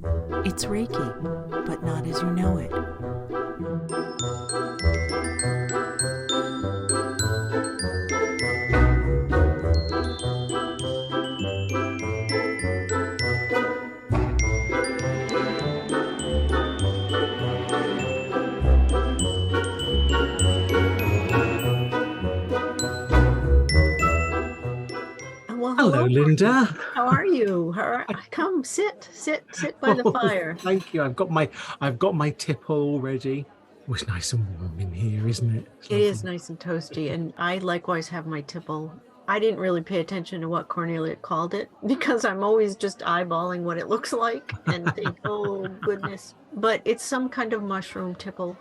It's Reiki, but not as you know it. Well, Hello, hello, Linda. Martyn. How are you? Come, sit by the Oh, fire. thank you. I've got my tipple already. Oh, it's nice and warm in here, isn't it? It's It is lovely. nice and toasty, and I likewise have my tipple. I didn't really pay attention to what Cornelia called it because I'm always just eyeballing what it looks like and think, oh goodness. But it's some kind of mushroom tipple.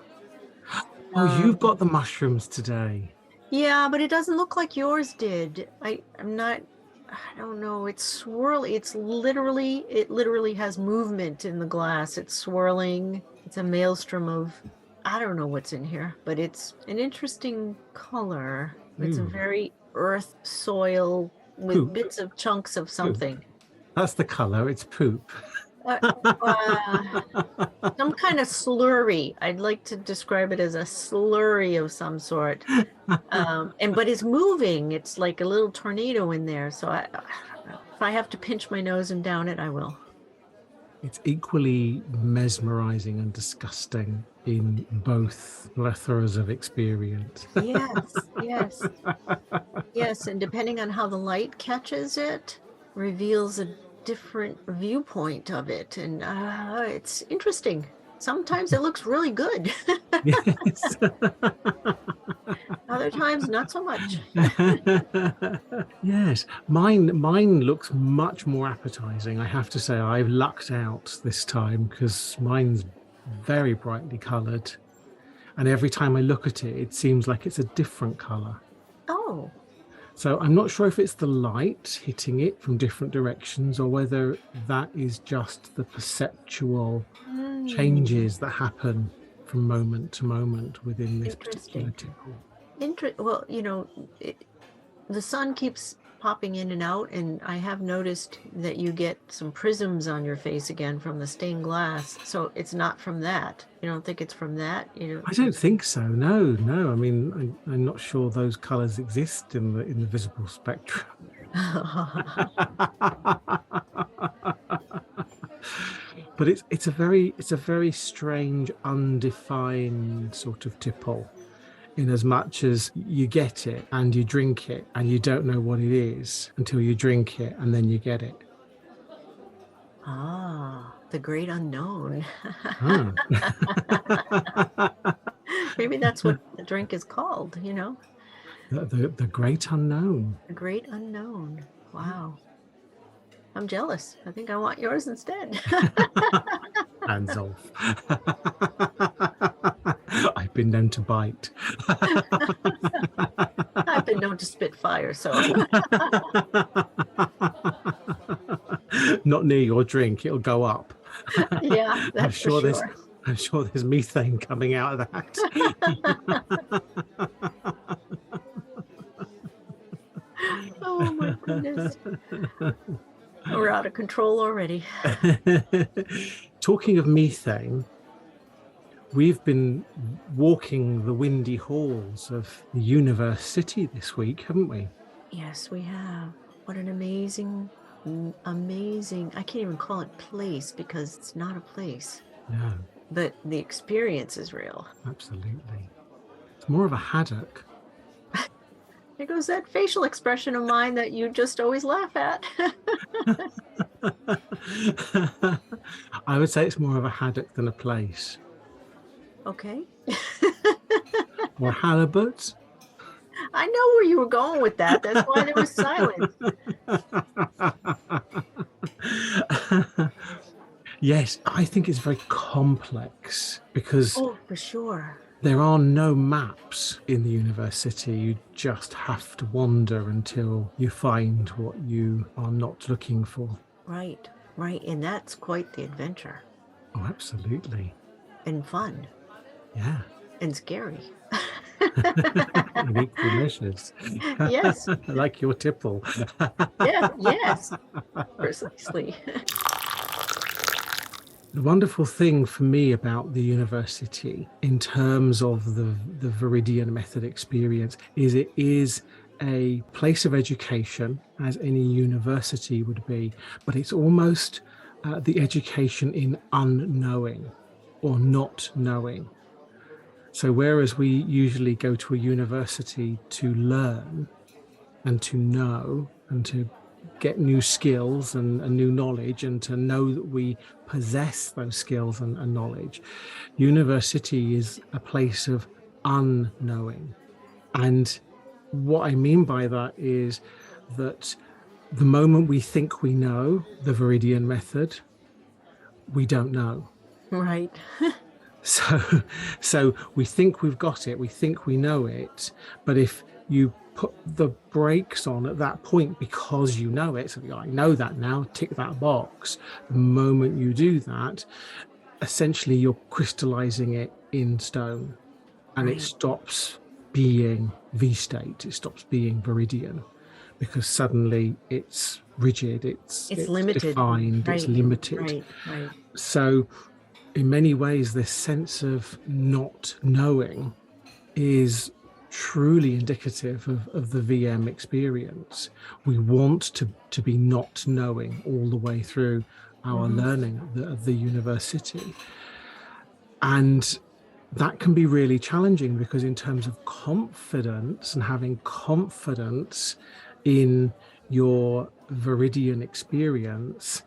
Oh, you've got Um, the mushrooms today. yeah, but it doesn't look like yours did. I'm not, I don't know. It's swirly. It literally has movement in the glass. It's swirling. It's a maelstrom of, I don't know what's in here, but it's an interesting color. It's a Ooh, very earth soil with poop. bits of chunks of Poop. something. That's the color. It's poop. Uh, uh, some kind of slurry. I'd like to describe it as a slurry of some sort. But it's moving. It's like a little tornado in there. So I don't know. If I have to pinch my nose and down it, I will. It's equally mesmerizing and disgusting in both plethoras of experience. Yes, yes, yes. And depending on how the light catches it, reveals a different viewpoint of it. And it's interesting. Sometimes it looks really good. Yes. Other times, not so much. Yes, mine looks much more appetizing. I have to say I've lucked out this time because mine's very brightly colored, and every time I look at it, it seems like it's a different color. Oh, So I'm not sure if it's the light hitting it from different directions or whether that is just the perceptual mm, changes that happen from moment to moment within this particular interesting. tipple. Well, the sun keeps popping in and out, and I have noticed that you get some prisms on your face again from the stained glass. So it's not from that. You don't think it's from that? I don't think so. No, no. I mean, I'm not sure those colours exist in the visible spectrum. But it's a very strange, undefined sort of tipple. In as much as you get it and you drink it and you don't know what it is until you drink it and then you get it. The great unknown. Ah. Maybe that's what the drink is called, The great unknown. the great unknown. Wow. I'm jealous. I think I want yours instead. Hands off. I've been known to bite. I've been known to spit fire, so Not near your drink, it'll go up. yeah, I'm that's for sure there's sure. I'm sure there's methane coming out of that. Oh my goodness. We're out of control already. Talking of methane, we've been walking the windy halls of the Universe City this week, haven't we? Yes, we have. What an amazing, I can't even call it place because it's not a place, No, but the experience is real. absolutely. It's more of a haddock. There goes that facial expression of mine that you just always laugh at. I would say it's more of a haddock than a place. Okay. Or halibut. I know where you were going with that. That's why there was silence. Yes, I think it's very complex because Oh, for sure. there are no maps in the university. You just have to wander until you find what you are not looking for. Right, right. And that's quite the adventure Oh, absolutely. and fun Yeah. and scary. In equal measures. Yes. Like your tipple. Yeah, yes. Precisely. The wonderful thing for me about the university, in terms of the Viridian Method experience, is it is a place of education, as any university would be, but it's almost the education in unknowing or not knowing. So, whereas we usually go to a university to learn and to know and to get new skills and new knowledge and to know that we possess those skills and knowledge, university is a place of unknowing. And what I mean by that is that the moment we think we know the Viridian Method, we don't know. Right. So, so we think we've got it, we think we know it, but if you put the brakes on at that point because you know it, so I know that now, tick that box. The moment you do that, essentially you're crystallizing it in stone, and it Right. stops being V state, it stops being Viridian, because suddenly it's rigid, it's Limited. defined, it's Right. limited. Right. Right. So in many ways, this sense of not knowing is truly indicative of the VM experience. We want to be not knowing all the way through our learning of the university. And that can be really challenging, because in terms of confidence and having confidence in your Viridian experience,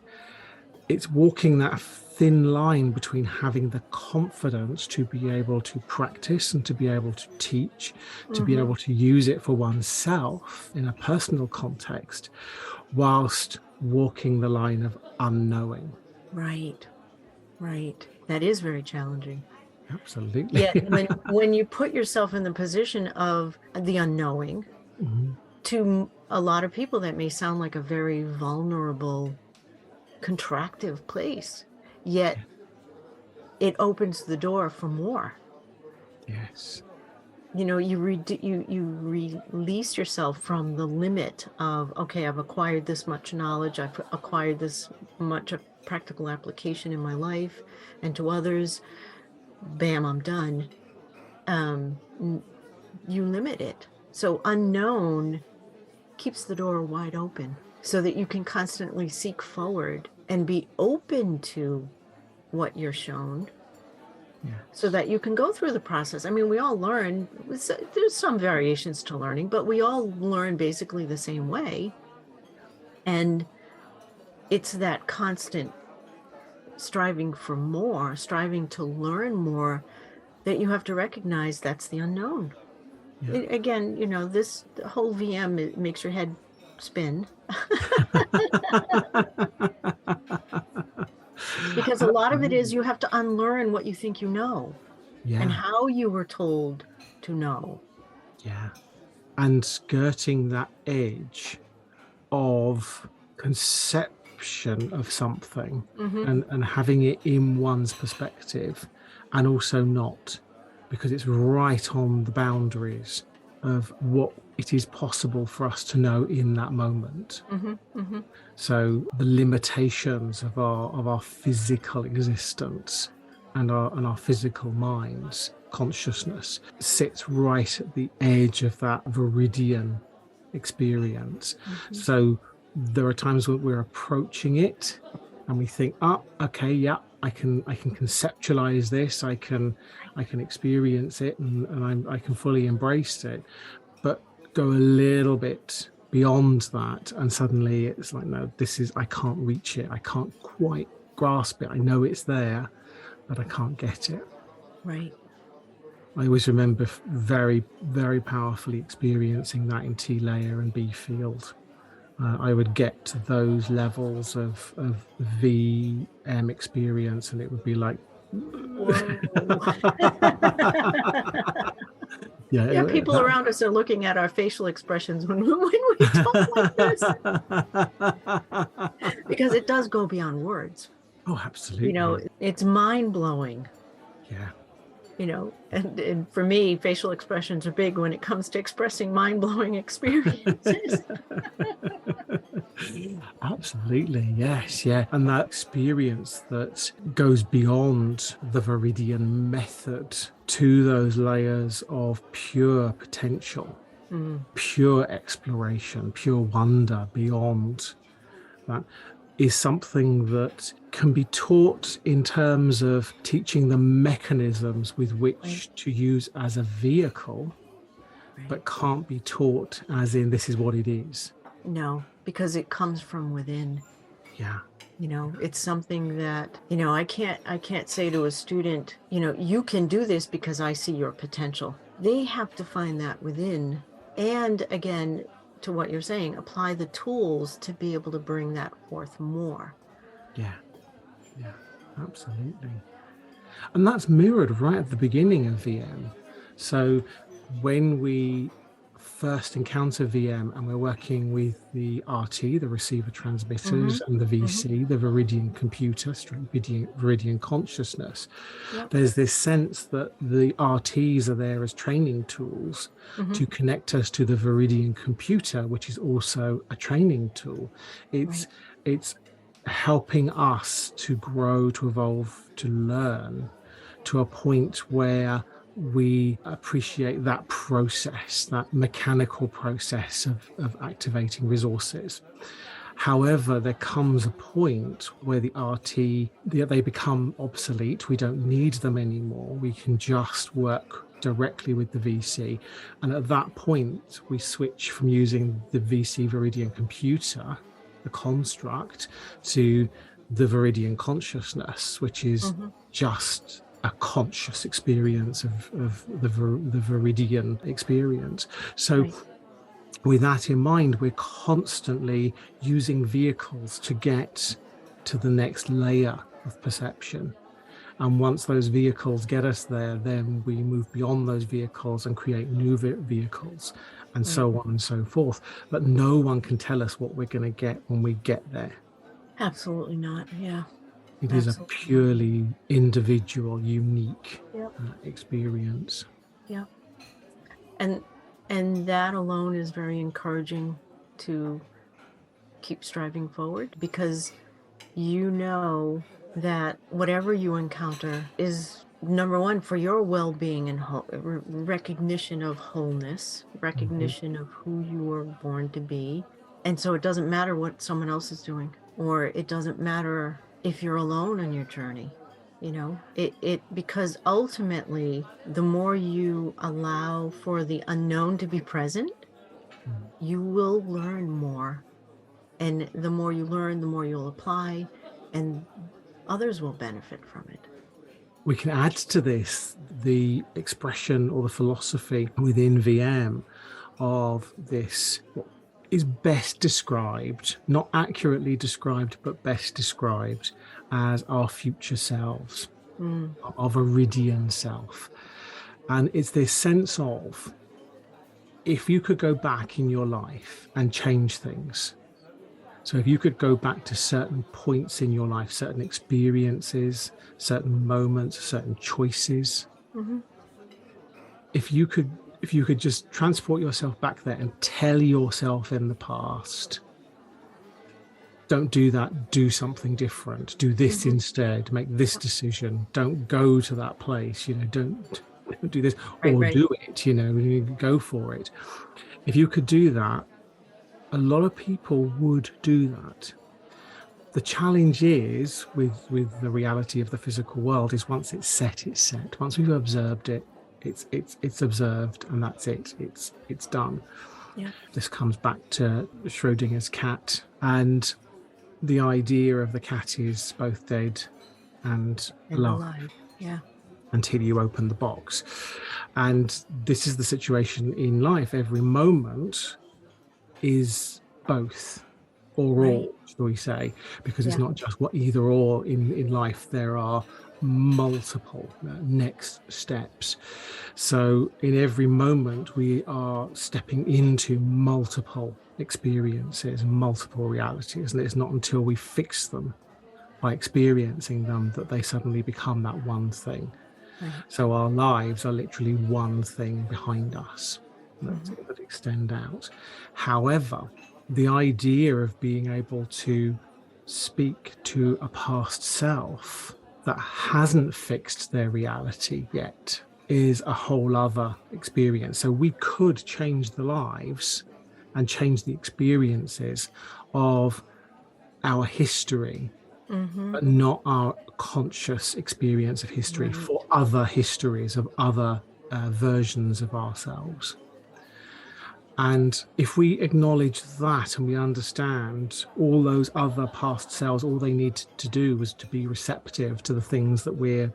it's walking that thin line between having the confidence to be able to practice and to be able to teach, to be able to use it for oneself in a personal context, whilst walking the line of unknowing. Right. Right. That is very challenging. Absolutely. Yet when you put yourself in the position of the unknowing, to a lot of people that may sound like a very vulnerable, contractive place, yet it opens the door for more. Yes. You know, you release yourself from the limit of, okay, I've acquired this much knowledge, I've acquired this much of practical application in my life and to others. Bam, I'm done. You limit it. So unknown keeps the door wide open so that you can constantly seek forward and be open to what you're shown. Yeah. So that you can go through the process. I mean, we all learn, there's some variations to learning, but we all learn basically the same way. And it's that constant striving for more, striving to learn more, that you have to recognize that's the unknown. Yeah. Again, you know, this whole VM, it makes your head spin. Because a lot of it is you have to unlearn what you think you know and how you were told to know. Yeah. And skirting that edge of conception of something and having it in one's perspective, and also not, because it's right on the boundaries of what it is possible for us to know in that moment. So the limitations of our physical existence and our physical minds, consciousness, sits right at the edge of that Viridian experience. So there are times when we're approaching it and we think, oh, okay, yeah, I can conceptualize this, I can experience it, and I can fully embrace it. But go a little bit beyond that, and suddenly it's like, no, I can't reach it, I can't quite grasp it, I know it's there, but I can't get it. Right. I always remember very, very powerfully experiencing that in T layer and B field. I would get to those levels of VM experience, and it would be like, yeah, people around us are looking at our facial expressions when we talk like this, because it does go beyond words. Oh, absolutely. You know, it's mind-blowing. Yeah. and for me, facial expressions are big when it comes to expressing mind-blowing experiences. Absolutely, yes, yeah. And that experience that goes beyond the Viridian method to those layers of pure potential, pure exploration, pure wonder beyond that is something that can be taught in terms of teaching the mechanisms with Right, which to use as a vehicle, right. but can't be taught as in this is what it is. No, because it comes from within. Yeah. It's something that, I can't say to a student, you can do this because I see your potential. They have to find that within. And again, to what you're saying, apply the tools to be able to bring that forth more. Yeah. Yeah. Absolutely. And that's mirrored right at the beginning of VM. So when we first encounter VM and we're working with the RT, the receiver Mm-hmm. transmitters, and the Mm-hmm. VC, the Viridian computer, Viridian consciousness, Yep. there's this sense that the RTs are there as training tools Mm-hmm. to connect us to the Viridian computer, which is also a training tool. It's Right. it's helping us to grow, to evolve, to learn to a point where we appreciate that process, that mechanical process of activating resources. However, there comes a point where the RT, they become obsolete. We don't need them anymore. We can just work directly with the VC. And at that point, we switch from using the VC Viridian computer, the construct, to the Viridian consciousness, which is Mm-hmm. just a conscious experience of the Viridian experience. So Right. with that in mind, we're constantly using vehicles to get to the next layer of perception. And once those vehicles get us there, then we move beyond those vehicles and create new vehicles and Right. so on and so forth. But no one can tell us what we're going to get when we get there. Absolutely not. Yeah. It is a Absolutely not. purely individual, unique Yep. experience. Yep. And and that alone is very encouraging to keep striving forward because you know that whatever you encounter is number one for your well-being and recognition of wholeness, Mhm. recognition of who you were born to be. And so it doesn't matter what someone else is doing, or it doesn't matter if you're alone on your journey. It because ultimately the more you allow for the unknown to be present, you will learn more. And the more you learn, the more you'll apply, and others will benefit from it. We can add to this the expression or the philosophy within VM of this, what is best described, not accurately described, but best described as our future selves, Mm, our Viridian self. And it's this sense of if you could go back in your life and change things. So if you could go back to certain points in your life, certain experiences, certain moments, certain choices, mhm. if you could just transport yourself back there and tell yourself in the past, don't do that, do something different, do this Mhm. instead, make this Yep. decision, don't go to that place, don't do this, Right, or right. do it, you go for it. If you could do that, a lot of people would do that. The challenge is with the reality of the physical world is once it's set, it's set. Once we've observed it, it's observed, and that's it. It's done. Yeah. This comes back to Schrodinger's cat, and the idea of the cat is both dead and And alive alive. Yeah. until you open the box. And this is the situation in life. Every moment is both or Right. all, shall we say, because it's Yeah. not just what either or in life. There are multiple next steps. So in every moment, we are stepping into multiple experiences, multiple realities, and it's not until we fix them by experiencing them that they suddenly become that one thing. Right. So our lives are literally one thing behind us Mhm. that extend out. However, the idea of being able to speak to a past self that hasn't fixed their reality yet is a whole other experience. So we could change the lives and change the experiences of our history, Mhm. but not our conscious experience of history Right. for other histories of other versions of ourselves. And if we acknowledge that and we understand all those other past selves, all they need to do was to be receptive to the things that we're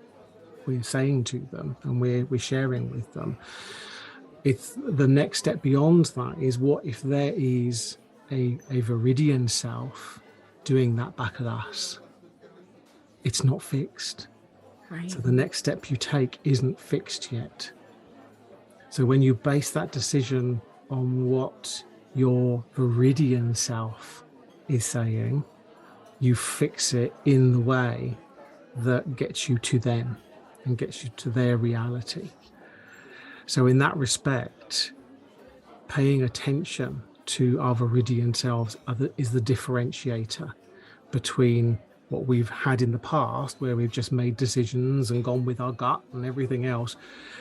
saying to them and we're sharing with them. It's the next step beyond that is, what if there is a Viridian self doing that back at us? It's not fixed. So Right. the next step you take isn't fixed yet. So when you base that decision on what your Viridian self is saying, you fix it in the way that gets you to them and gets you to their reality. So in that respect, paying attention to our Viridian selves is the differentiator between what we've had in the past, where we've just made decisions and gone with our gut and everything else.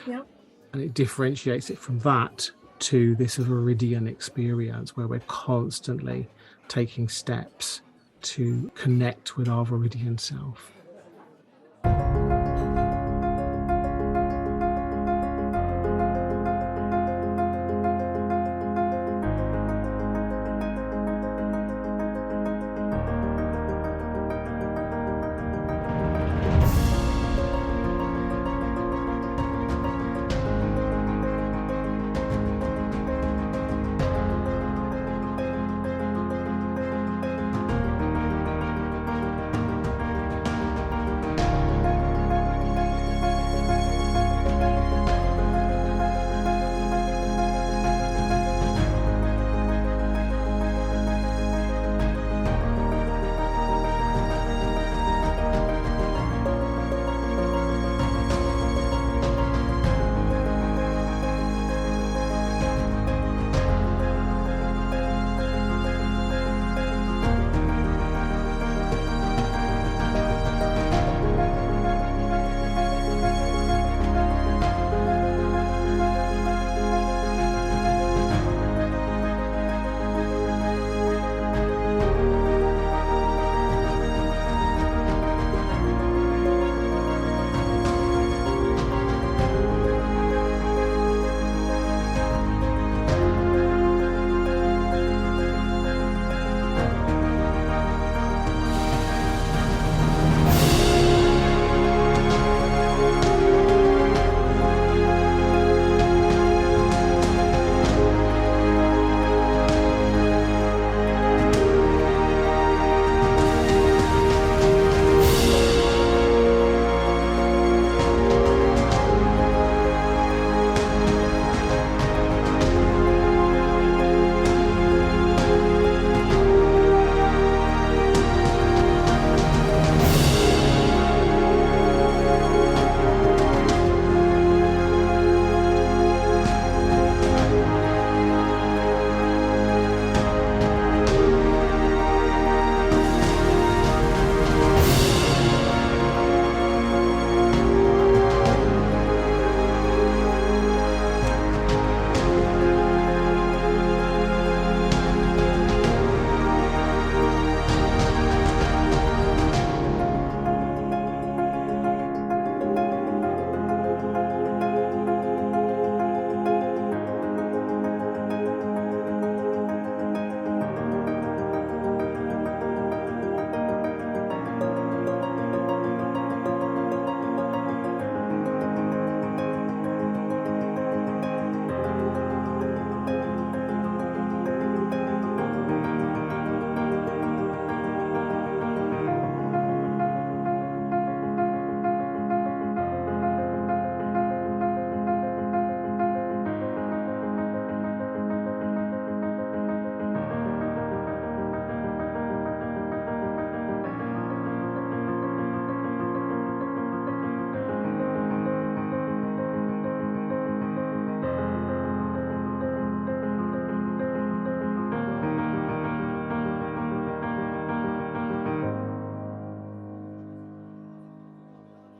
Yep. And it differentiates it from that to this Viridian experience, where we're constantly taking steps to connect with our Viridian self.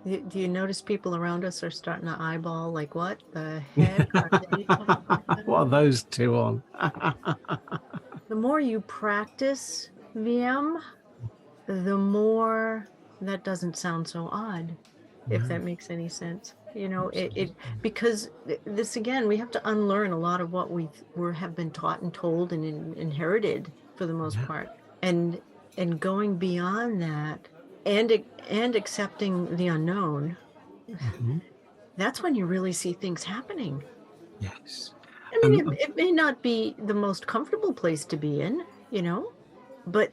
Do you notice people around us are starting to eyeball, like, what the heck are they talking What are about? those two on? The more you practice VM, the more that doesn't sound so odd, if No, that makes any sense. It absolutely. because this again, we have to unlearn a lot of what have been taught and told and inherited for the most Yeah. part, and going beyond that, and accepting the unknown. Mhm. That's when you really see things happening. Yes. I And mean, it may not be the most comfortable place to be in, but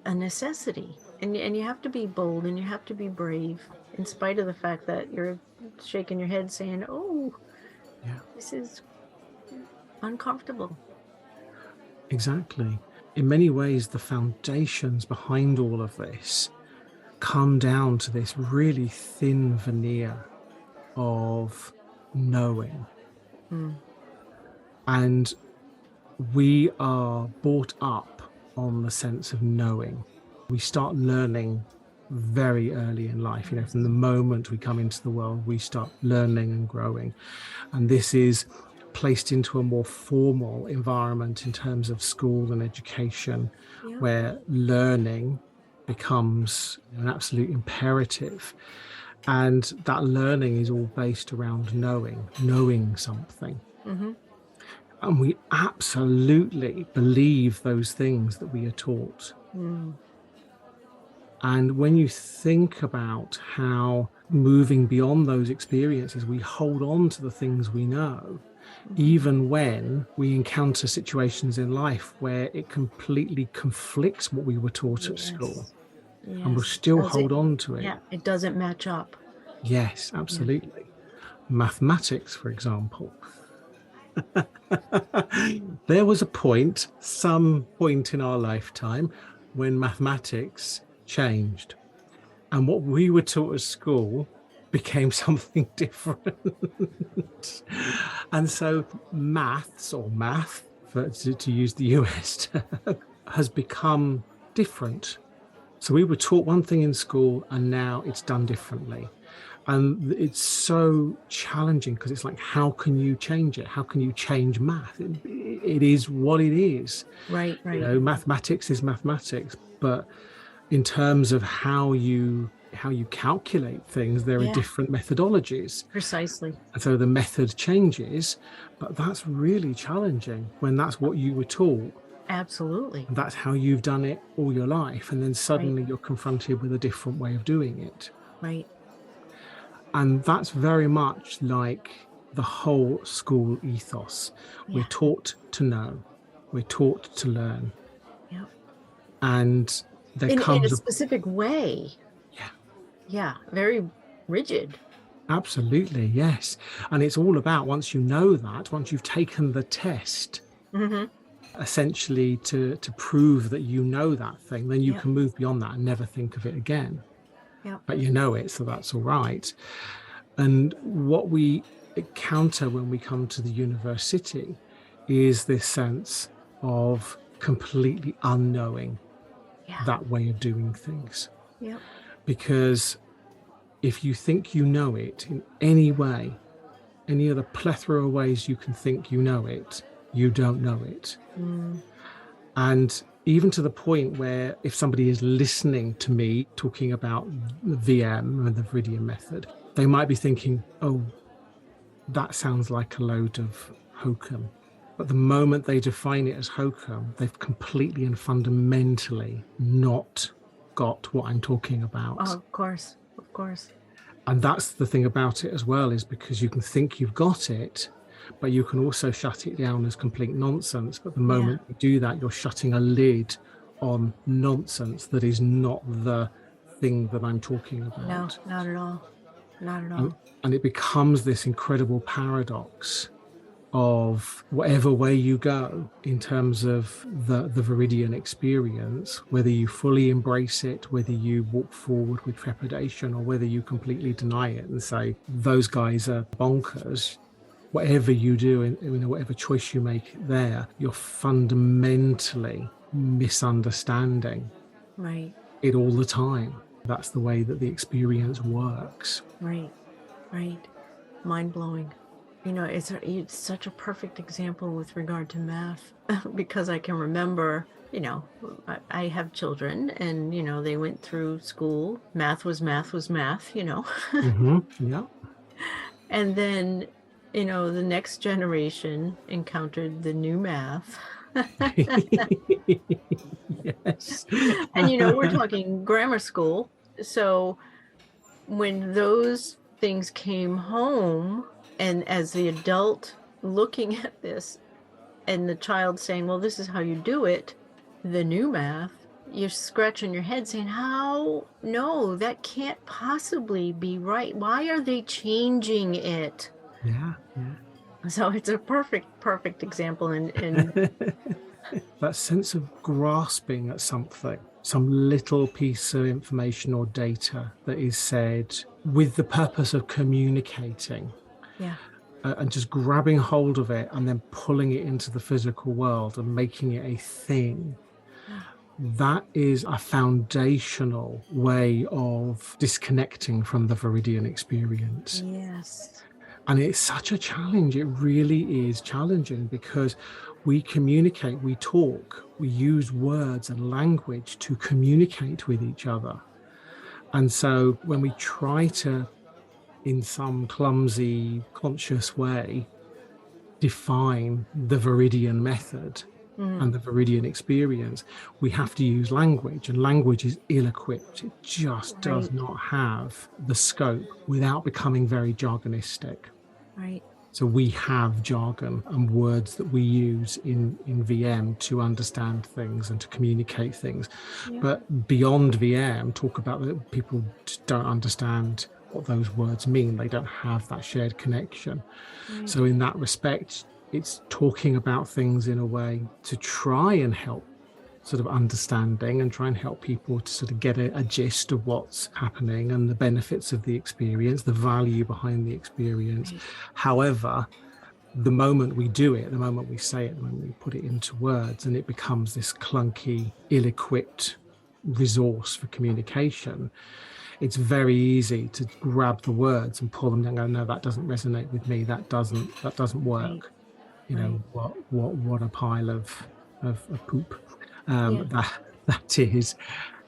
a necessity. And you have to be bold and you have to be brave, in spite of the fact that you're shaking your head saying, oh, yeah, this is uncomfortable. exactly. In many ways, the foundations behind all of this come down to this really thin veneer of knowing. Mm, And we are brought up on the sense of knowing. We start learning very early in life. From the yes. moment we come into the world, we start learning and growing. And this is placed into a more formal environment in terms of school and education, Yeah. where learning becomes an absolute imperative. And that learning is all based around knowing something. Hmm. And we absolutely believe those things that we are taught. Mm, And when you think about how moving beyond those experiences, we hold on to the things we know, hmm. even when we encounter situations in life where it completely conflicts what we were taught at school, Yes. and we'll Yes. still Does it? hold on to it. Yeah, it doesn't match up. Yes, Yeah. absolutely. Mathematics, for example. There was a point, some point in our lifetime, when mathematics changed. And what we were taught at school became something different. And so maths, or math, to use the US term, has become different. So we were taught one thing in school and now it's done differently. And it's so challenging because it's like, how can you change it? How can you change math? It is what it is. Right, right. Mathematics is mathematics, but in terms of how you calculate things, there are Yeah, different methodologies. precisely. And so the method changes, but that's really challenging when that's what you were taught. Absolutely. And that's how you've done it all your life. And then Right, suddenly you're confronted with a different way of doing it. right. And that's very much like the whole school ethos. We're Yeah, taught to know, we're taught to learn. yeah. And there In a comes a, specific way. yeah, Yeah, very rigid. absolutely, yes. And it's all about, once you know that, once you've taken the test, Hmm. essentially to prove that you know that thing, then you Yeah, can move beyond that and never think of it again. yeah, But you know it, so that's all right. And what we encounter when we come to the university is this sense of completely unknowing yeah, that way of doing things. yeah. Because if you think you know it in any way, any other plethora of ways you can think you know it, you don't know it. Mm, And even to the point where if somebody is listening to me talking about the VM and the Viridian method, they might be thinking, oh, that sounds like a load of hokum. But the moment they define it as hokum, they've completely and fundamentally not got what I'm talking oh, about. of course, of course. And that's the thing about it as well, is because you can think you've got it, but you can also shut it down as complete nonsense. But the Yeah, moment you do that, you're shutting a lid on nonsense that is not the thing that I'm talking no, about. not at all. Not at And, all. and it becomes this incredible paradox of whatever way you go in terms of the Viridian experience, whether you fully embrace it, whether you walk forward with trepidation, or whether you completely deny it and say, those guys are bonkers. Whatever you do, whatever choice you make there, you're fundamentally misunderstanding Right. it all the time. That's the way that the experience works. Right, right. Mind blowing. It's such a perfect example with regard to math because I can remember, I have children and, they went through school. Math was math was math. Yeah. And then, the next generation encountered the new math. Yes. And, we're talking grammar school. So when those things came home, and as the adult looking at this and the child saying, well, this is how you do it, the new math, you're scratching your head saying, how? No, that can't possibly be right. Why are they changing it? Yeah, yeah. So it's a perfect example. And That sense of grasping at something, some little piece of information or data that is said with the purpose of communicating, yeah, and just grabbing hold of it and then pulling it into the physical world and making it a thing. yeah, That is a foundational way of disconnecting from the Viridian experience. yes, And it's such a challenge. It really is challenging because we communicate, we talk, we use words and language to communicate with each other. And so when we try to, in some clumsy, conscious way, define the Viridian method and the Viridian experience, we have to use language, and language is ill-equipped. It just does right, not have the scope without becoming very jargonistic. right, So we have jargon and words that we use in VM to understand things and to communicate things. yeah, But beyond VM, talk about that people don't understand what those words mean. They don't have that shared connection. right, So in that respect, it's talking about things in a way to try and help sort of understanding and try and help people to sort of get a gist of what's happening and the benefits of the experience, the value behind the experience. right, However, the moment we do it, the moment we say it, the moment we put it into words, and it becomes this clunky, ill-equipped resource for communication, it's very easy to grab the words and pull them down and go, no, that doesn't resonate with me. That doesn't right, work. You know, right. what a pile of poop Yeah, that is.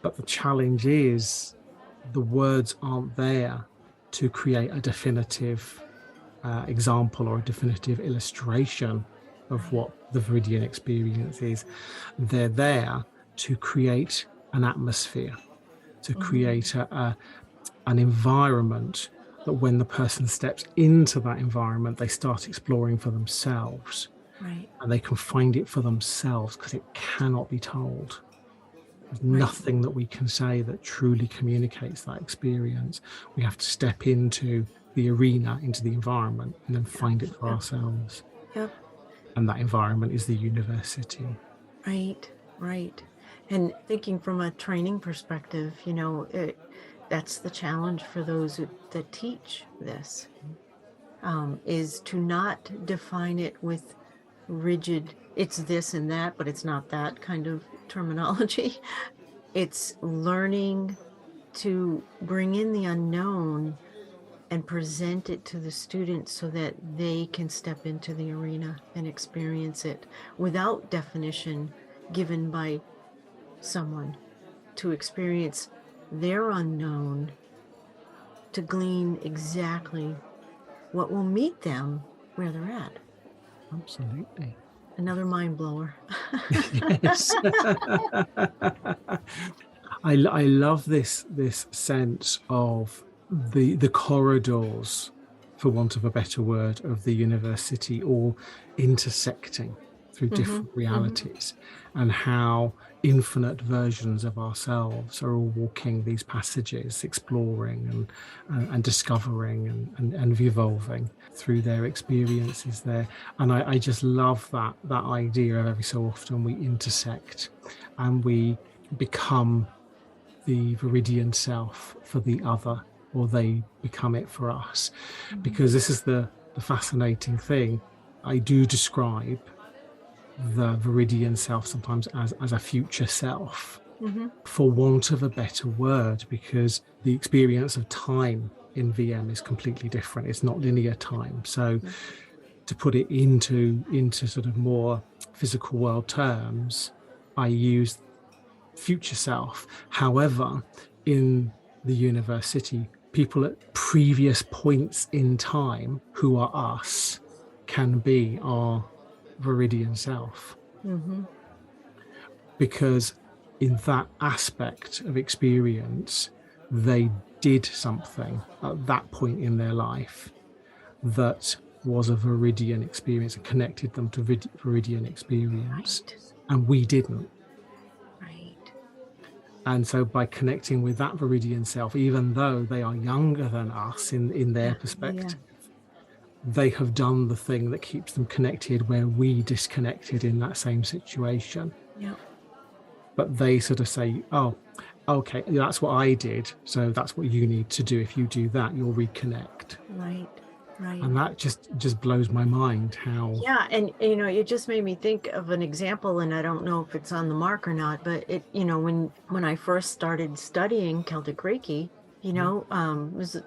But the challenge is the words aren't there to create a definitive example or a definitive illustration of right, what the Viridian experience is. They're there to create an atmosphere, to create an environment that when the person steps into that environment, they start exploring for themselves right, and they can find it for themselves because it cannot be told. There's right, nothing that we can say that truly communicates that experience. We have to step into the arena, into the environment, and then find it for yep, ourselves. yep, And that environment is the university. right, right. And thinking from a training perspective, that's the challenge for those that teach this, is to not define it with rigid, it's this and that, but it's not that kind of terminology. It's learning to bring in the unknown and present it to the students so that they can step into the arena and experience it without definition given by someone, to experience their unknown, to glean exactly what will meet them where they're at. Absolutely. Another mind blower. Yes. I love this sense of the corridors, for want of a better word, of the university all intersecting through different realities, and how infinite versions of ourselves are all walking these passages, exploring and discovering and evolving through their experiences there. And I just love that idea of every so often we intersect and we become the Viridian Self for the other, or they become it for us. Because this is the fascinating thing. I do describe the Viridian Self sometimes as a future self. Mm-hmm. for want of a better word, because the experience of time in VM is completely different. It's not linear time. So to put it into sort of more physical world terms, I use future self. However, in the university, people at previous points in time who are us can be our Viridian self, Mm-hmm. because in that aspect of experience, they did something at that point in their life that was a Viridian experience and connected them to Viridian experience, Right. and we didn't. Right. And so by connecting with that Viridian self, even though they are younger than us in their Yeah. Yeah. perspective, they have done the thing that keeps them connected where we disconnected in that same situation. Yeah. But they sort of say, oh, okay, that's what I did. So that's what you need to do. If you do that, you'll reconnect. Right. Right. And that just blows my mind how. Yeah, and you know, it just made me think of an example, and I don't know if it's on the mark or not, but it, you know, when I first started studying Celtic Reiki, it was a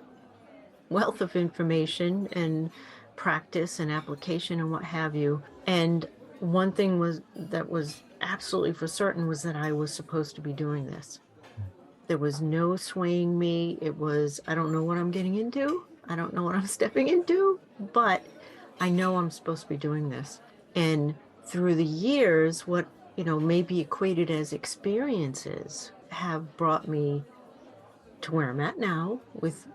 wealth of information and practice and application and what have you. And one thing that was absolutely for certain was that I was supposed to be doing this. There was no swaying me. It was, I don't know what I'm getting into. I don't know what I'm stepping into, but I know I'm supposed to be doing this. And through the years, what, may be equated as experiences have brought me to where I'm at now with,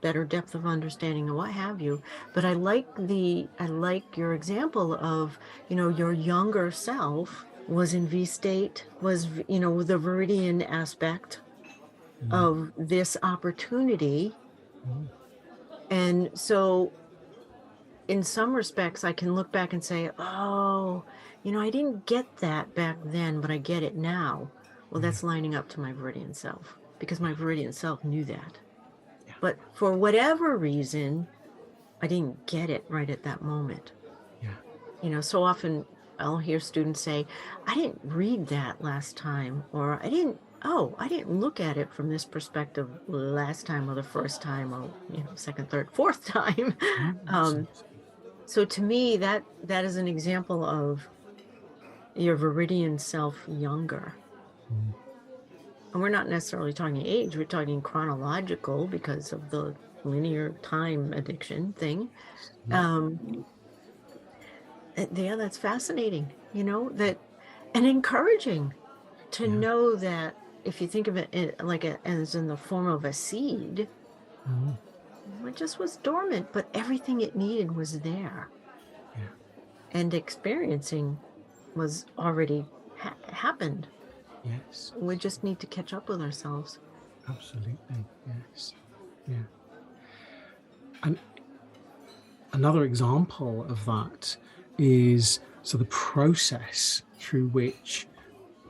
better depth of understanding and what have you. But I like your example of, your younger self was in V state, was, the Viridian aspect Mm, of this opportunity. mm, And so in some respects, I can look back and say, oh, I didn't get that back then, but I get it now. Well, yeah, that's lining up to my Viridian self because my Viridian self knew that. yeah, But for whatever reason, I didn't get it right at that moment. yeah, So often I'll hear students say, I didn't read that last time, or I didn't look at it from this perspective last time or the first time or, second, third, fourth time. yeah, Um, absolutely. so to me, that is an example of your Viridian self younger. Mm, And we're not necessarily talking age, we're talking chronological because of the linear time addiction thing. yeah, Um, yeah, that's fascinating, that and encouraging to yeah, know that if you think of it as in the form of a seed, mm, it just was dormant, but everything it needed was there. yeah, And experiencing was already happened. yes, We just need to catch up with ourselves. absolutely, yes, yeah. And another example of that is so the process through which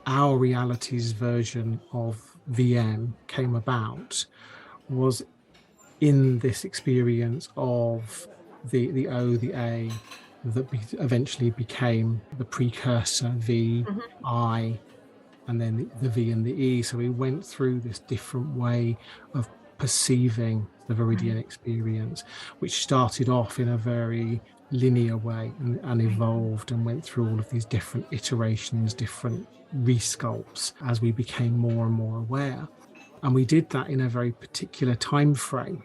our reality's version of VM came about was in this experience of the O, the A, that eventually became the precursor V, Mhm. I, and then the V and the E. So we went through this different way of perceiving the Viridian Right, experience, which started off in a very linear way and right, evolved and went through all of these different iterations, different resculpts as we became more and more aware. And we did that in a very particular time frame.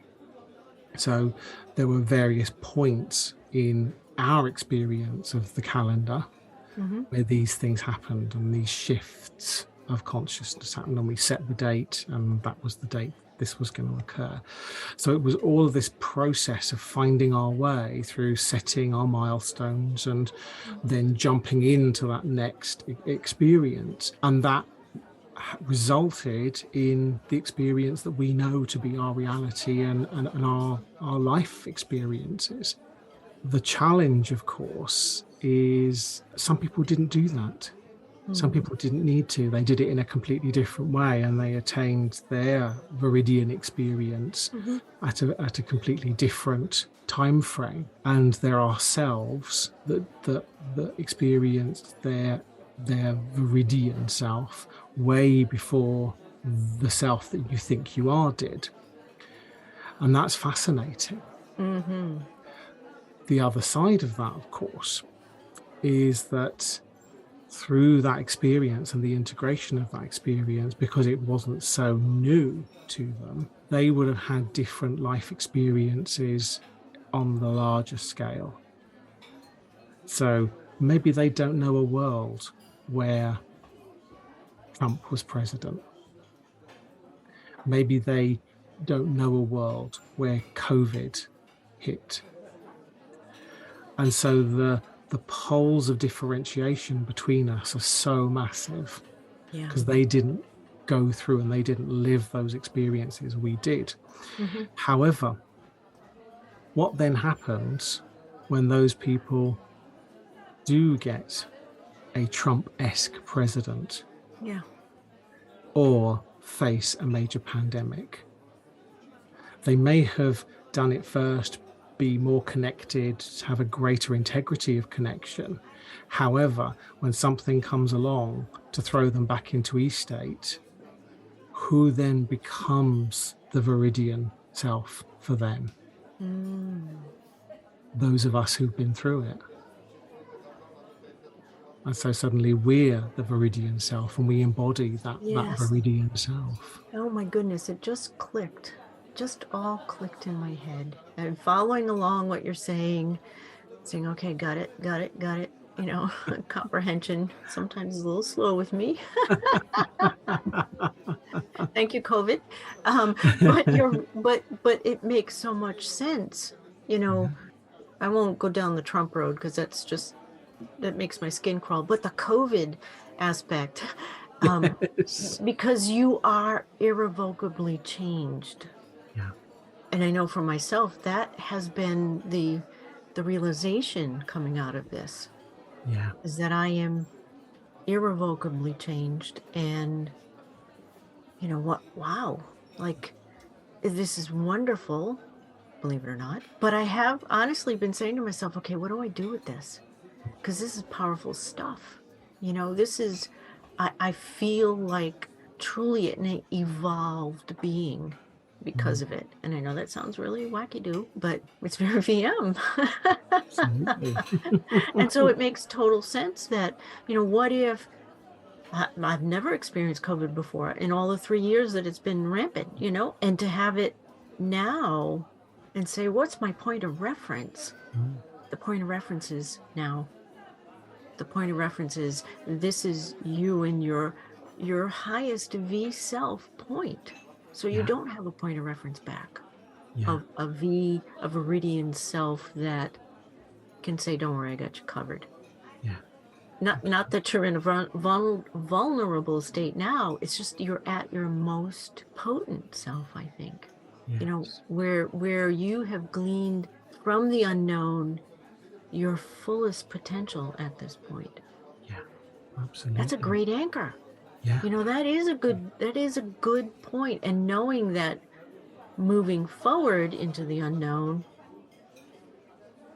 So there were various points in our experience of the calendar hmm where these things happened and these shifts of consciousness happened, and we set the date, and that was the date this was going to occur. So it was all of this process of finding our way through setting our milestones and then jumping into that next experience. And that resulted in the experience that we know to be our reality and our life experiences. The challenge, of course, is some people didn't do that. Some hmm people didn't need to. They did it in a completely different way, and they attained their Viridian experience hmm at a completely different time frame. And there are selves that experienced their Viridian self way before the self that you think you are did. And that's fascinating. Mm-hmm. The other side of that, of course, is that through that experience and the integration of that experience, because it wasn't so new to them, they would have had different life experiences on the larger scale. So maybe they don't know a world where Trump was president. Maybe they don't know a world where COVID hit. And so the poles of differentiation between us are so massive Yeah. because they didn't go through and they didn't live those experiences we did. Mm-hmm. However, what then happens when those people do get a Trump-esque president Yeah. or face a major pandemic? They may have done it first, be more connected, have a greater integrity of connection. However, when something comes along to throw them back into E state, who then becomes the Viridian self for them? Mm. Those of us who've been through it. And so suddenly we're the Viridian self and we embody that Yes. Viridian self. Oh my goodness, it just clicked. Just all clicked in my head. I'm following along what you're saying, okay, got it, got it, got it. Comprehension sometimes is a little slow with me. Thank you, COVID. But it makes so much sense. I won't go down the Trump road because that makes my skin crawl. But the COVID aspect, Yes. because you are irrevocably changed. Yeah. And I know for myself, that has been the realization coming out of this, Yeah. is that I am irrevocably changed. And wow, like, this is wonderful, believe it or not. But I have honestly been saying to myself, okay, what do I do with this? Because this is powerful stuff. I feel like truly an evolved being because of it. And I know that sounds really wacky-do, but it's very VM. Absolutely. And so it makes total sense that, what if I've never experienced COVID before in all the 3 years that it's been rampant, and to have it now and say, what's my point of reference? The point of reference is now. The point of reference is this is you and your highest V self point. So you don't have a point of reference back of a Viridian self that can say, don't worry, I got you covered. Yeah. Not that you're in a vulnerable state now. It's just you're at your most potent self, I think. Yes. Where you have gleaned from the unknown your fullest potential at this point. Yeah. Absolutely. That's a great anchor. Yeah. That is a good point. And knowing that moving forward into the unknown,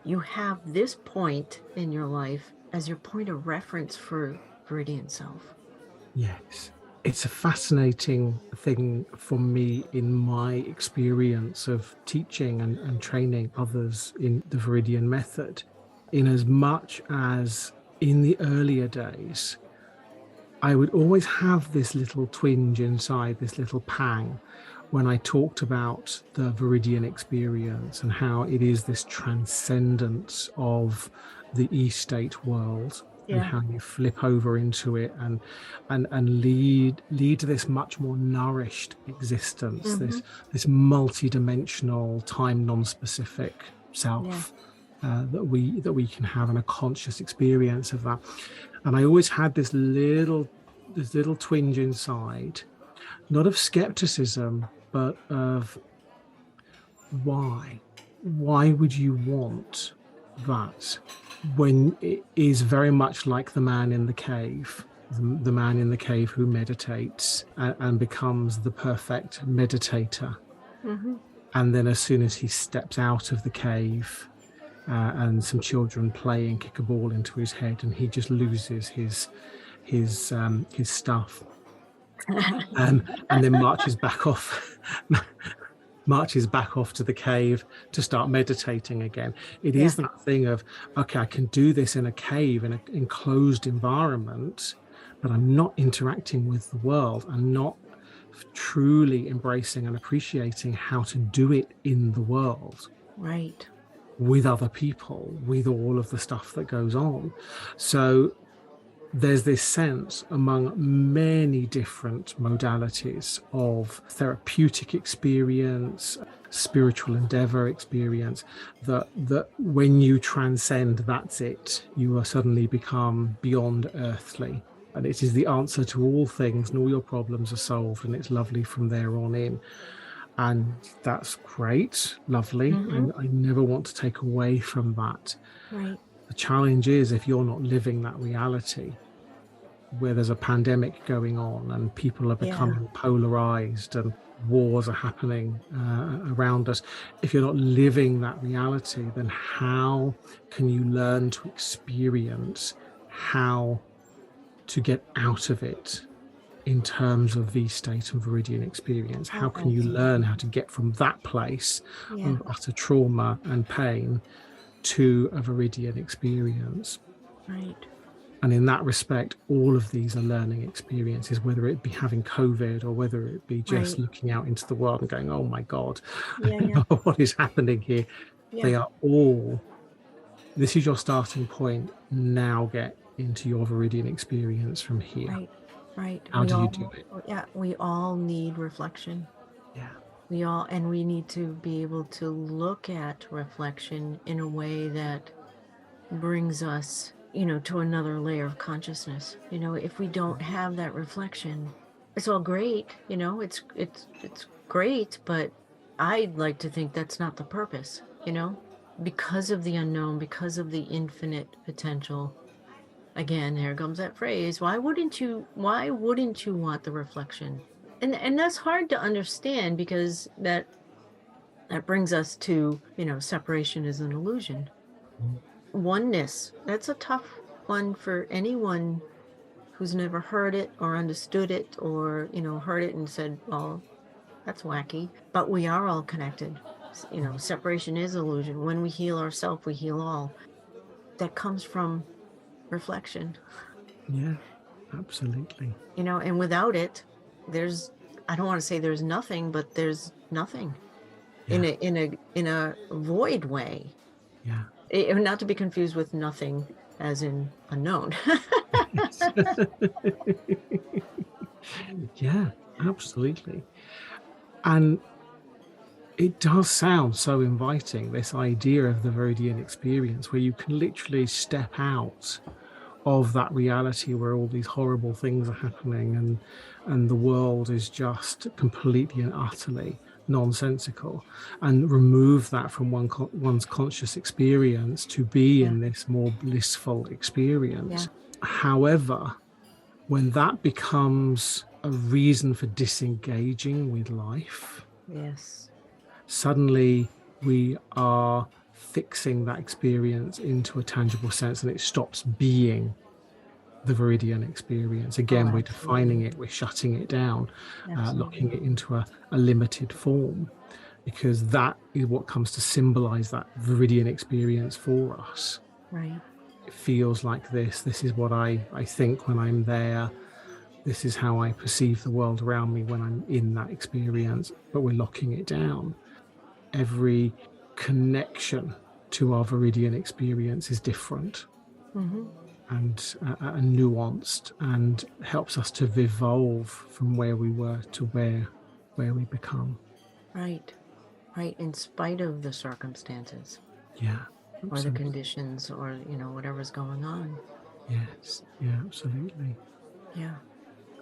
you have this point in your life as your point of reference for Viridian Self. Yes. It's a fascinating thing for me in my experience of teaching and training others in the Viridian Method, in as much as in the earlier days, I would always have this little twinge inside, this little pang, when I talked about the Viridian experience and how it is this transcendence of the E-state world. Yeah. And how you flip over into it and lead this much more nourished existence, this multi-dimensional, time non-specific self that we can have, in a conscious experience of that. And I always had this little twinge inside, not of skepticism, but of why would you want that when it is very much like the man in the cave, the man in the cave who meditates and becomes the perfect meditator. And then as soon as he steps out of the cave and some children play and kick a ball into his head and he just loses his stuff. and then marches back off to the cave to start meditating again. It Yeah, is that thing of, okay, I can do this in a cave, in an enclosed environment, but I'm not interacting with the world. I'm not truly embracing and appreciating how to do it in the world right. with other people, with all of the stuff that goes on. So there's this sense among many different modalities of therapeutic experience, spiritual endeavor experience, that when you transcend, that's it. You are suddenly become beyond earthly. And it is the answer to all things, and all your problems are solved, and it's lovely from there on in. And that's great, lovely. Hmm. I never want to take away from that. Right. The challenge is if you're not living that reality, where there's a pandemic going on and people are Yeah. becoming polarized and wars are happening around us. If you're not living that reality, then how can you learn to experience how to get out of it in terms of the state of Viridian experience? How Oh, can you learn absolutely. how to get from that place Yeah. of utter trauma and pain to a Viridian experience? Right. And in that respect, all of these are learning experiences, whether it be having COVID or whether it be just Right. looking out into the world and going, oh my God, Yeah. Yeah. what is happening here? Yeah. They are all, this is your starting point. Now get into your Viridian experience from here. Right. Right. How do you do it? Yeah, we all need reflection. Yeah. And we need to be able to look at reflection in a way that brings us, to another layer of consciousness. If we don't have that reflection, it's all great, it's great, but I'd like to think that's not the purpose, because of the unknown, because of the infinite potential. Again, here comes that phrase, why wouldn't you want the reflection? And that's hard to understand because that brings us to, separation is an illusion. Oneness, that's a tough one for anyone who's never heard it or understood it or, heard it and said, well, that's wacky. But we are all connected. Separation is illusion. When we heal ourselves, we heal all. That comes from reflection, Yeah, absolutely. and without it, there's, I don't want to say there's nothing, but there's nothing in Yeah, a void way. yeah. Not to be confused with nothing as in unknown. Yeah, absolutely. And it does sound so inviting, this idea of the Viridian experience, where you can literally step out of that reality where all these horrible things are happening and the world is just completely and utterly nonsensical, and remove that from one's conscious experience to be Yeah. in this more blissful Yeah. experience. However, when that becomes a reason for disengaging with life, Yes. suddenly we are fixing that experience into a tangible sense and it stops being the Viridian experience. Oh, Again, we're defining absolutely. it, we're shutting it down, locking Absolutely. it into a limited form, because that is what comes to symbolize that Viridian experience for us. Right. It feels like this is what I think when I'm there. This is how I perceive the world around me when I'm in that experience, but we're locking it down. Every connection to our Viridian experience is different Hmm. and nuanced, and helps us to evolve from where we were to where we become. Right. Right. In spite of the circumstances Yeah, or the absolutely. conditions or, whatever's going on. Yes, yeah, absolutely. Yeah.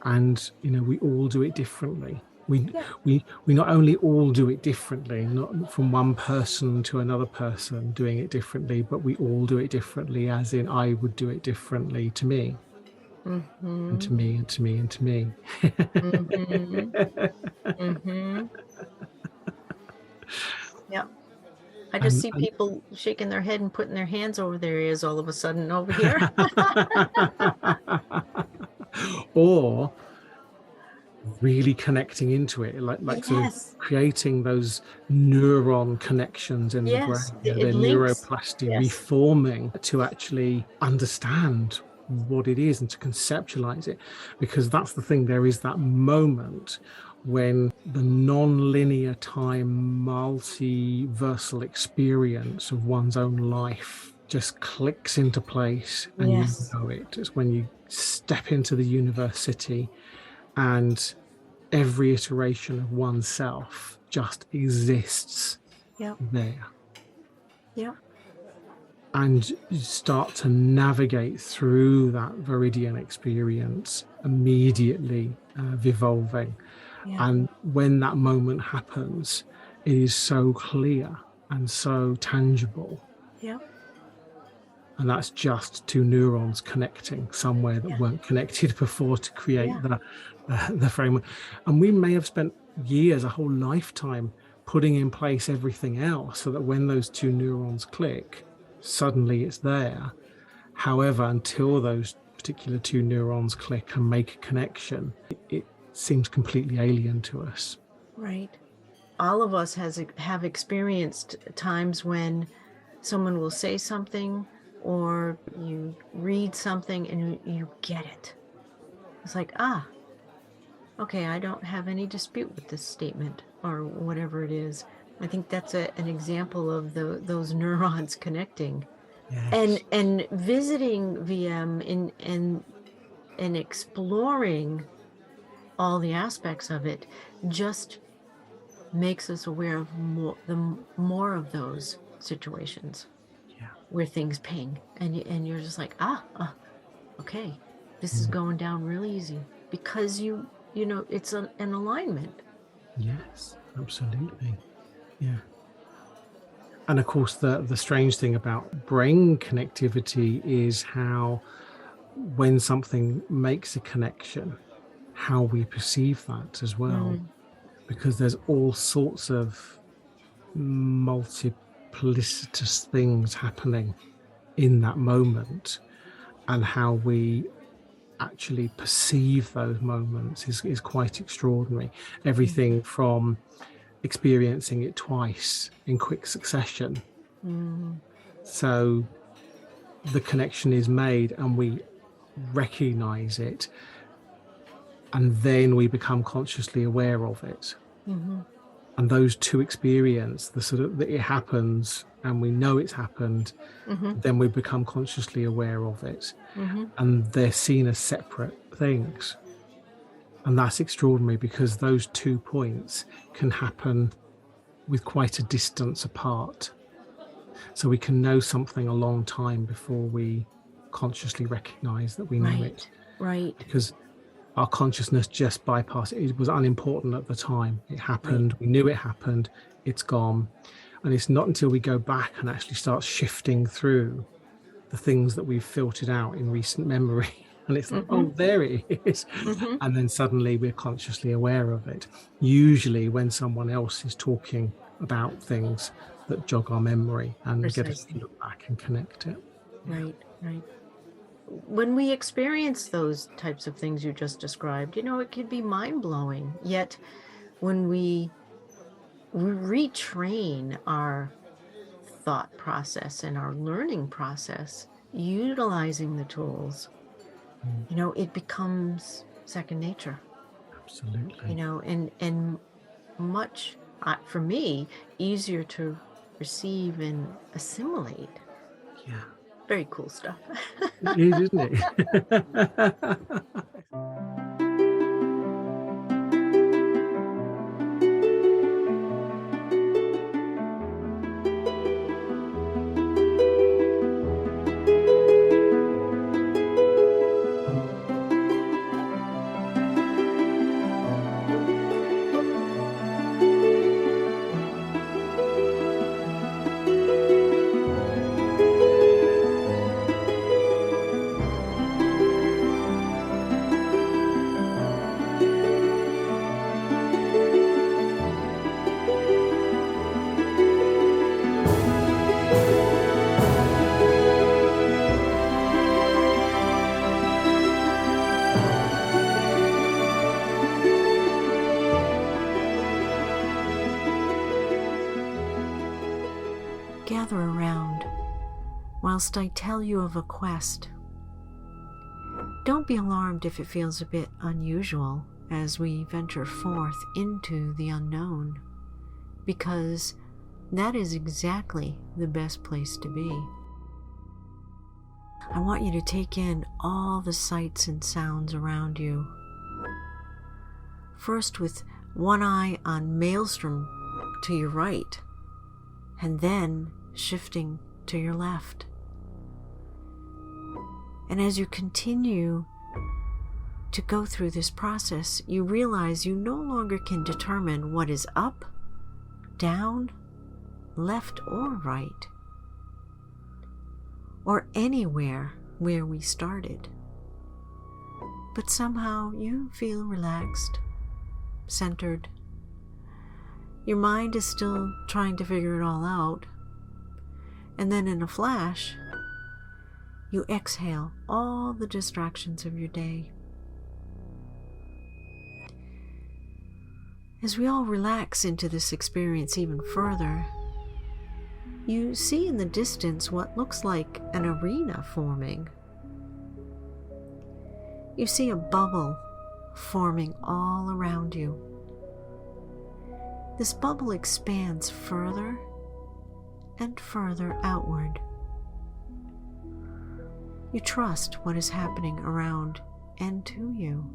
And we all do it differently. we Yeah. we not only all do it differently, not from one person to another person doing it differently, but we all do it differently, as in I would do it differently to me and Hmm. to me and to me and to me. Hmm. Hmm. Yeah. I just and, see and people shaking their head and putting their hands over their ears all of a sudden over here. or really connecting into it, like sort of Yes. creating those neuron connections in the brain, Yes. their It links. neuroplasty Yes. reforming to actually understand what it is and to conceptualize it. Because that's the thing, there is that moment when the non-linear time multiversal experience of one's own life just clicks into place, and you Yes. know it. It's when you step into the university and every iteration of oneself just exists Yep. there. Yep. And you start to navigate through that Viridian experience immediately evolving. Yeah. And when that moment happens, it is so clear and so tangible. Yep. And that's just two neurons connecting somewhere that Yeah. weren't connected before to create Yeah. the framework. And we may have spent years, a whole lifetime, putting in place everything else so that when those two neurons click, suddenly it's there. However, until those particular two neurons click and make a connection, it seems completely alien to us. Right. All of us have experienced times when someone will say something or you read something and you get it. It's like, okay, I don't have any dispute with this statement or whatever it is. I think that's an example of those neurons connecting. Yes. And visiting VM and exploring all the aspects of it just makes us aware of more of those situations Yeah. where things ping and you're just like, okay, this is Mm. going down real easy because you know it's an alignment. Yes, absolutely. Yeah. And of course, the strange thing about brain connectivity is how, when something makes a connection, how we perceive that as well. Mm, Because there's all sorts of multiplicitous things happening in that moment, and how we actually perceive those moments is quite extraordinary. Everything from experiencing it twice in quick succession. mm, So the connection is made and we recognize it, and then we become consciously aware of it. mhm, And those two experience the sort of that it happens and we know it's happened, mhm, then we become consciously aware of it, mhm. and they're seen as separate things. And that's extraordinary because those 2 points can happen with quite a distance apart. So we can know something a long time before we consciously recognize that we know it, Right. because our consciousness just bypassed it. It was unimportant at the time. It Right. happened. We knew it happened. It's gone. And it's not until we go back and actually start shifting through the things that we've filtered out in recent memory. And it's like, Mhm, oh, there it is. mhm. And then suddenly we're consciously aware of it. Usually when someone else is talking about things that jog our memory and get us to Precisely. look back and connect it. Yeah. Right. Right. When we experience those types of things you just described, it can be mind-blowing. Yet when we retrain our thought process and our learning process, utilizing the tools, Mm, it becomes second nature, absolutely. and much, for me, easier to receive and assimilate. Yeah. Very cool stuff. It is, isn't it? gather around whilst I tell you of a quest. Don't be alarmed if it feels a bit unusual as we venture forth into the unknown, because that is exactly the best place to be. I want you to take in all the sights and sounds around you. First with one eye on Maelstrom to your right, and then shifting to your left. And as you continue to go through this process, you realize you no longer can determine what is up, down, left, or right, or anywhere where we started. But somehow you feel relaxed, centered. Your mind is still trying to figure it all out. And then in a flash, you exhale all the distractions of your day. As we all relax into this experience even further, you see in the distance what looks like an arena forming. You see a bubble forming all around you. This bubble expands further and further outward. You trust what is happening around and to you,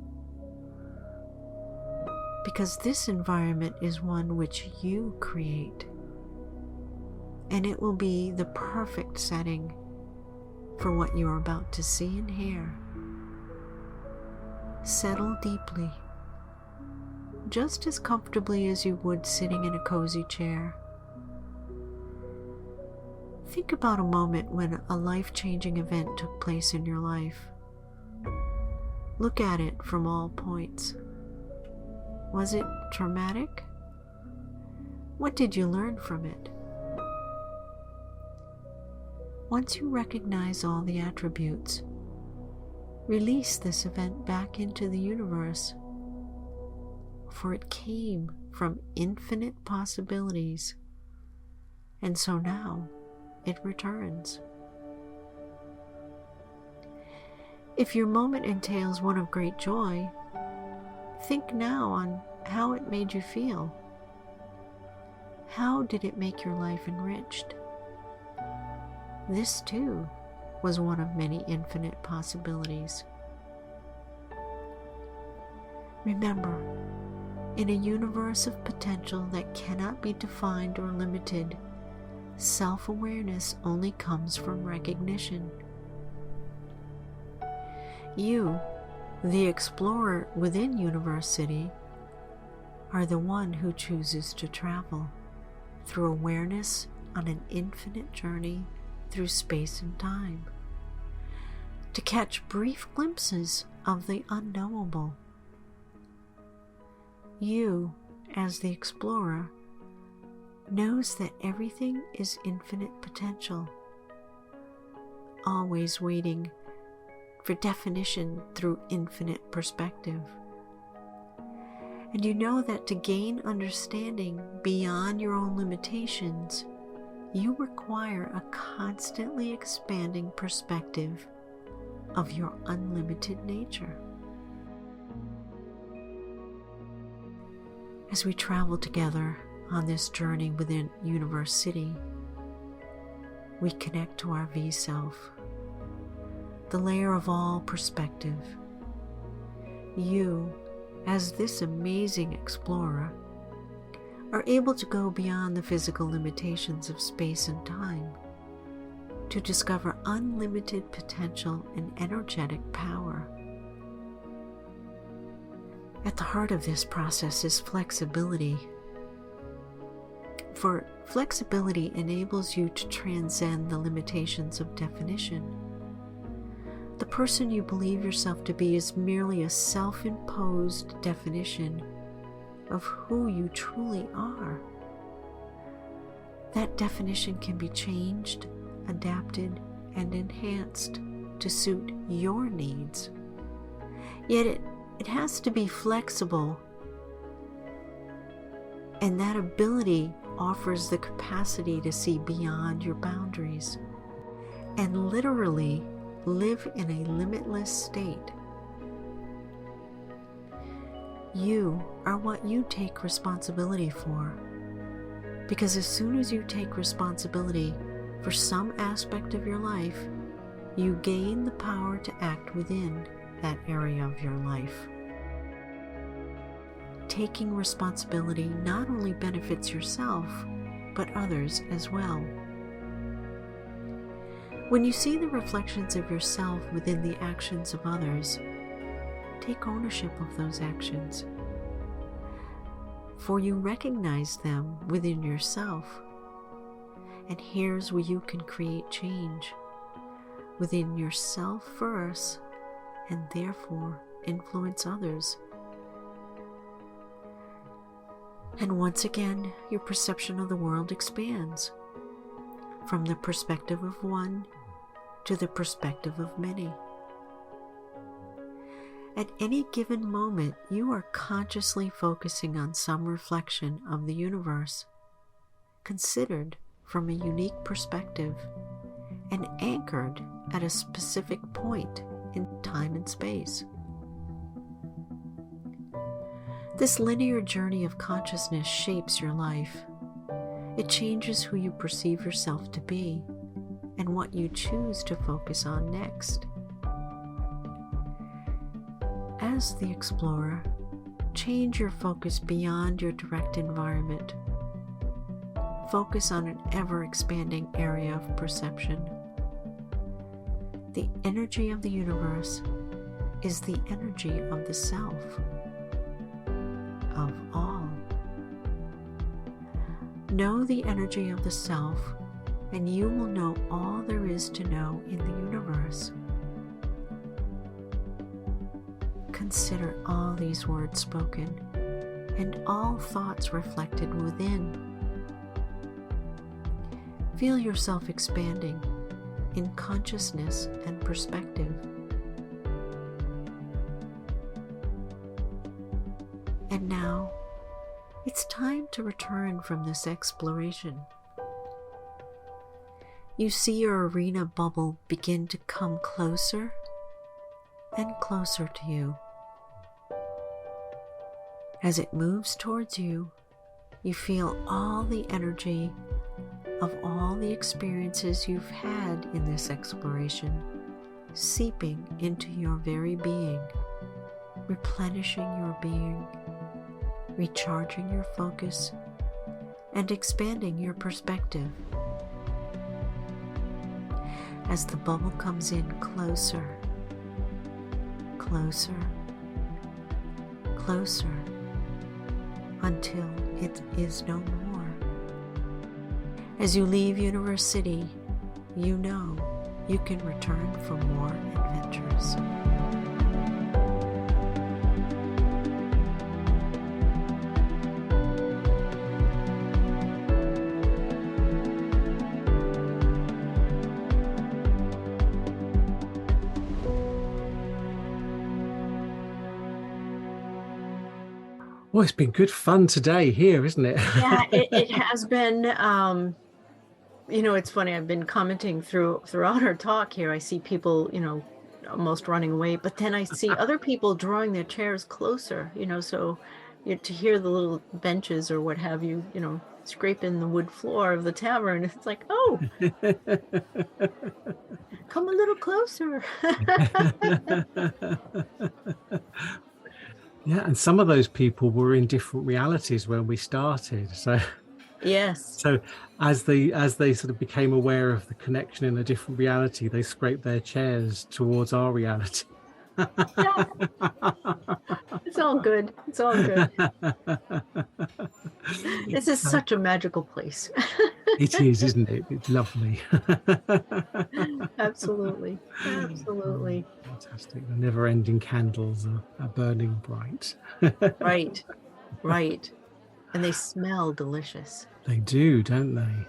because this environment is one which you create, and it will be the perfect setting for what you are about to see and hear. Settle deeply, just as comfortably as you would sitting in a cozy chair. Think about a moment when a life-changing event took place in your life. Look at it from all points. Was it traumatic? What did you learn from it? Once you recognize all the attributes, release this event back into the universe, for it came from infinite possibilities, and so now it returns. If your moment entails one of great joy, think now on how it made you feel. How did it make your life enriched? This too was one of many infinite possibilities. Remember, in a universe of potential that cannot be defined or limited, self-awareness only comes from recognition. You, the explorer within Universe City, are the one who chooses to travel through awareness on an infinite journey through space and time, to catch brief glimpses of the unknowable. You, as the explorer, knows that everything is infinite potential, always waiting for definition through infinite perspective. And you know that to gain understanding beyond your own limitations, you require a constantly expanding perspective of your unlimited nature. As we travel together on this journey within Universe City, we connect to our V Self, the layer of all perspective. You, as this amazing explorer, are able to go beyond the physical limitations of space and time to discover unlimited potential and energetic power. At the heart of this process is flexibility. For flexibility enables you to transcend the limitations of definition. The person you believe yourself to be is merely a self-imposed definition of who you truly are. That definition can be changed, adapted, and enhanced to suit your needs. Yet it has to be flexible And that ability offers the capacity to see beyond your boundaries and literally live in a limitless state. You are what you take responsibility for. Because as soon as you take responsibility for some aspect of your life, you gain the power to act within that area of your life. Taking responsibility not only benefits yourself, but others as well. When you see the reflections of yourself within the actions of others, take ownership of those actions, for you recognize them within yourself. And here's where you can create change within yourself first, and therefore influence others. And once again, your perception of the world expands from the perspective of one to the perspective of many. At any given moment, you are consciously focusing on some reflection of the universe, considered from a unique perspective and anchored at a specific point in time and space. This linear journey of consciousness shapes your life. It changes who you perceive yourself to be and what you choose to focus on next. As the explorer, change your focus beyond your direct environment. Focus on an ever-expanding area of perception. The energy of the universe is the energy of the self, of all. Know the energy of the self, and you will know all there is to know in the universe. Consider all these words spoken and all thoughts reflected within. Feel yourself expanding in consciousness and perspective. And now, it's time to return from this exploration. You see your arena bubble begin to come closer and closer to you. As it moves towards you, you feel all the energy of all the experiences you've had in this exploration seeping into your very being, replenishing your being, recharging your focus, and expanding your perspective. As the bubble comes in closer, closer, closer, until it is no more. As you leave Universe City, you know you can return for more adventures. Well, it's been good fun today here, isn't it? Yeah, it has been. It's funny. I've been commenting throughout our talk here. I see people, almost running away, but then I see other people drawing their chairs closer. So to hear the little benches or what have you, scraping the wood floor of the tavern, it's like, oh, come a little closer. Yeah, and some of those people were in different realities when we started. So yes. So as they sort of became aware of the connection in a different reality, they scraped their chairs towards our reality. Yeah. It's all good. It's all good. This is such a magical place. It is, isn't it? It's lovely. Absolutely. Absolutely. Fantastic. The never-ending candles are burning bright. Right. Right. And they smell delicious. They do, don't they?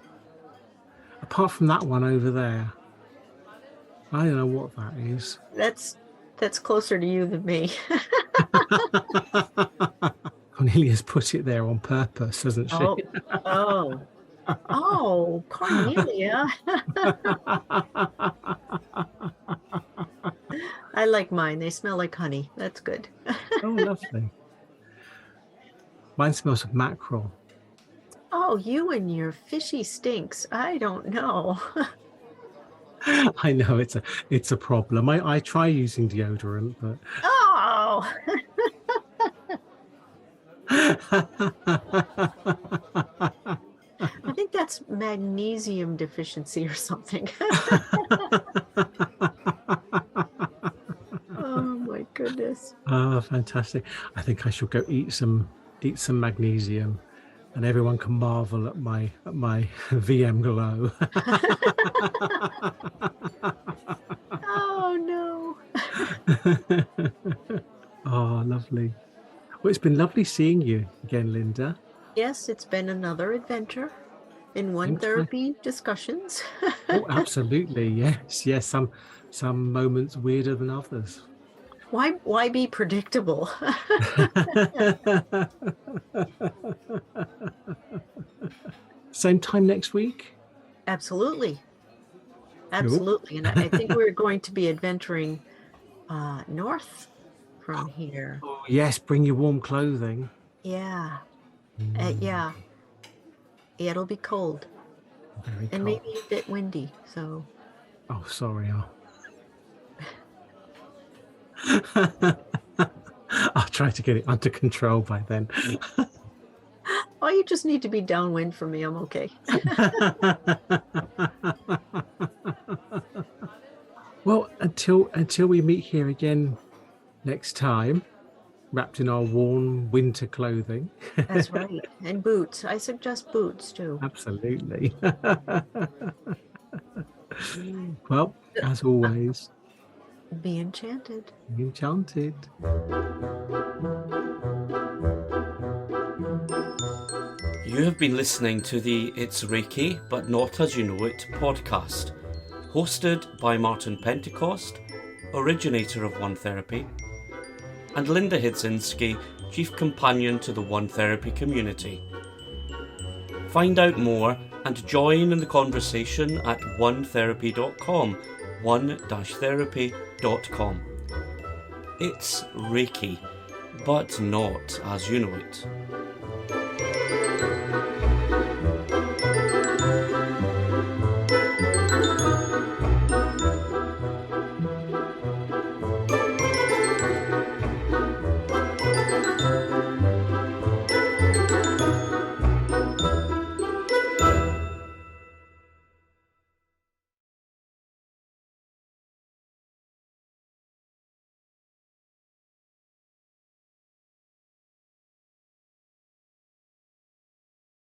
Apart from that one over there. I don't know what that is. That's closer to you than me. Cornelia's put it there on purpose, hasn't she? Oh, oh, oh, Cornelia. I like mine. They smell like honey. That's good. Oh, lovely. Mine smells of mackerel. Oh, you and your fishy stinks. I don't know. I know it's a problem. I try using deodorant, but Oh, I think that's magnesium deficiency or something. Oh my goodness. oh, fantastic. I think I shall go eat some magnesium, and everyone can marvel at my VM glow. Oh no. Oh, lovely. Well, it's been lovely seeing you again, Linda. Yes, it's been another adventure in One Thanks for Therapy discussions. Oh, absolutely. Yes, yes. Some moments weirder than others. Why be predictable? Same time next week? Absolutely. Cool. Absolutely. And I think we're going to be adventuring north from here. Oh, yes, bring your warm clothing. Yeah. Mm, Yeah. It'll be cold very and cold. maybe a bit windy. So Oh, sorry. I'll try to get it under control by then. oh, you just need to be downwind for me. I'm okay. Well, until we meet here again next time, wrapped in our warm winter clothing. That's right. And boots. I suggest boots too. Absolutely. Well, as always, Be enchanted. enchanted. You have been listening to the It's Reiki, but Not As You Know It podcast, hosted by Martyn Pentecost, originator of One Therapy, and Linda Hidzinski, chief companion to the One Therapy community. Find out more and join in the conversation at onetherapy.com, one-therapy.com. It's Reiki, but not as you know it.